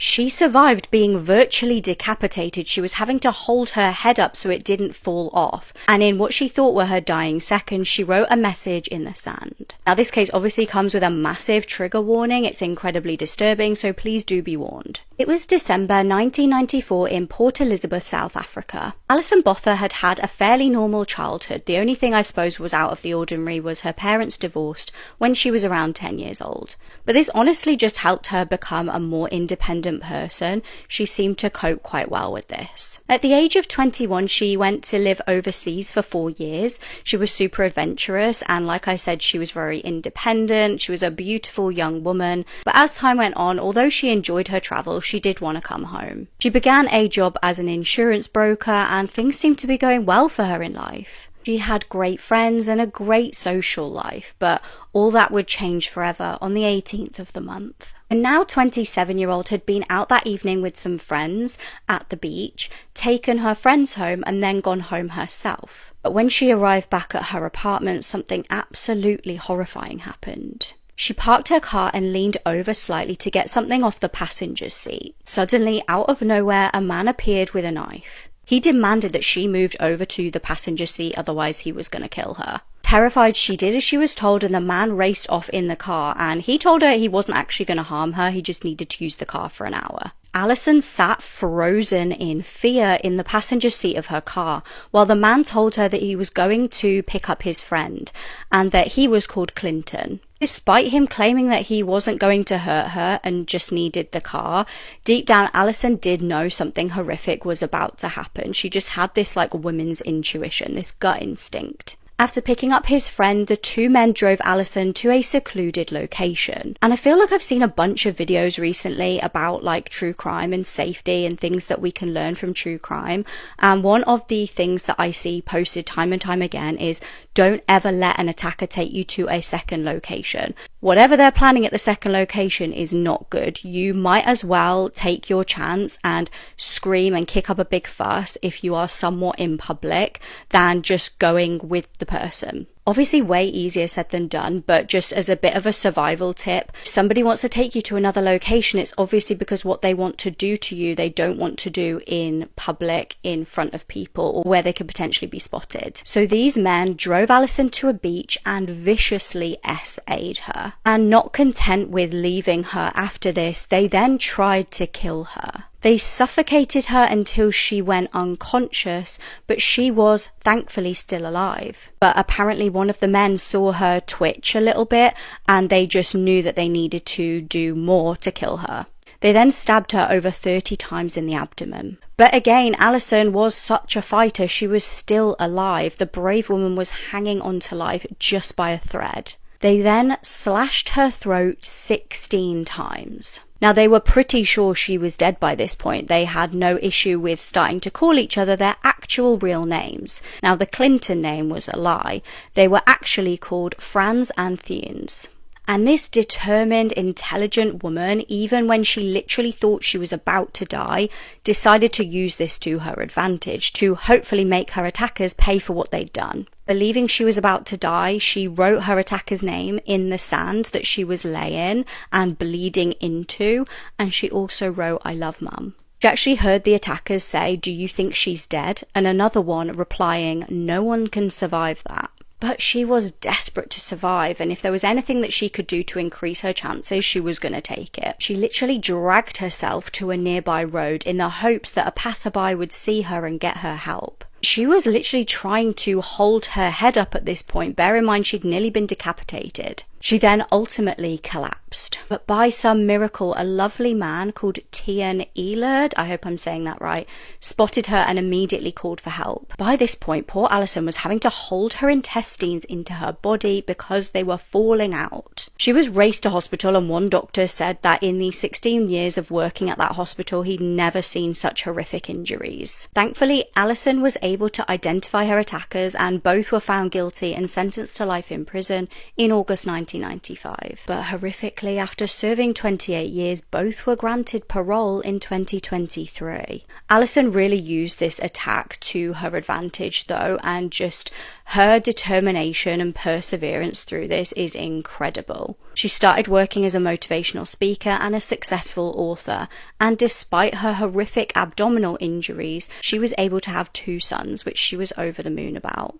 She survived being virtually decapitated. She was having to hold her head up so it didn't fall off. And in what she thought were her dying seconds, she wrote a message in the sand. Now, this case obviously comes with a massive trigger warning. It's incredibly disturbing, so please do be warned. It was December 1994 in Port Elizabeth, South Africa. Alison Botha had had a fairly normal childhood. The only thing I suppose was out of the ordinary was her parents divorced when she was around 10 years old. But this honestly just helped her become a more independent person. She seemed to cope quite well with this. At the age of 21, she went to live overseas for 4 years. She was super adventurous, and like I said, she was very independent. She was a beautiful young woman. But as time went on, although she enjoyed her travel, she did want to come home. She began a job as an insurance broker, and things seemed to be going well for her in life. She had great friends and a great social life, but all that would change forever on the 18th of the month. A now 27-year-old had been out that evening with some friends at the beach, taken her friends home, and then gone home herself. But when she arrived back at her apartment, something absolutely horrifying happened. She parked her car and leaned over slightly to get something off the passenger seat. Suddenly, out of nowhere, a man appeared with a knife. He demanded that she moved over to the passenger seat, otherwise he was going to kill her. Terrified, she did as she was told, and the man raced off in the car, and he told her he wasn't actually going to harm her, he just needed to use the car for an hour. Alison sat frozen in fear in the passenger seat of her car, while the man told her that he was going to pick up his friend, and that he was called Clinton. Despite him claiming that he wasn't going to hurt her and just needed the car, deep down Alison did know something horrific was about to happen. She just had this woman's intuition, this gut instinct. After picking up his friend, the two men drove Alison to a secluded location. And I feel like I've seen a bunch of videos recently about true crime and safety and things that we can learn from true crime. And one of the things that I see posted time and time again is don't ever let an attacker take you to a second location. Whatever they're planning at the second location is not good. You might as well take your chance and scream and kick up a big fuss if you are somewhat in public than just going with the person. Obviously way easier said than done, but just as a bit of a survival tip, if somebody wants to take you to another location, it's obviously because what they want to do to you, they don't want to do in public, in front of people, or where they could potentially be spotted. So these men drove Alison to a beach and viciously SA'd her. And not content with leaving her after this, they then tried to kill her. They suffocated her until she went unconscious, but she was thankfully still alive. But apparently one of the men saw her twitch a little bit, and they just knew that they needed to do more to kill her. They then stabbed her over 30 times in the abdomen. But again, Alison was such a fighter, she was still alive. The brave woman was hanging on to life just by a thread. They then slashed her throat 16 times. Now, they were pretty sure she was dead by this point. They had no issue with starting to call each other their actual real names. Now, the Clinton name was a lie. They were actually called Franz and Thiens. And this determined, intelligent woman, even when she literally thought she was about to die, decided to use this to her advantage, to hopefully make her attackers pay for what they'd done. Believing she was about to die, she wrote her attacker's name in the sand that she was laying and bleeding into, and she also wrote, "I love Mum." She actually heard the attackers say, "Do you think she's dead?" And another one replying, "No one can survive that." But she was desperate to survive, and if there was anything that she could do to increase her chances, she was going to take it. She literally dragged herself to a nearby road in the hopes that a passerby would see her and get her help. She was literally trying to hold her head up at this point. Bear in mind, she'd nearly been decapitated. She then ultimately collapsed. But by some miracle, a lovely man called Tian Elerd, I hope I'm saying that right, spotted her and immediately called for help. By this point, poor Alison was having to hold her intestines into her body because they were falling out. She was raced to hospital, and one doctor said that in the 16 years of working at that hospital, he'd never seen such horrific injuries. Thankfully, Alison was able to identify her attackers, and both were found guilty and sentenced to life in prison in August 1995. But horrifically, after serving 28 years, both were granted parole role in 2023. Alison really used this attack to her advantage though, and just her determination and perseverance through this is incredible. She started working as a motivational speaker and a successful author, and despite her horrific abdominal injuries, she was able to have 2 sons, which she was over the moon about.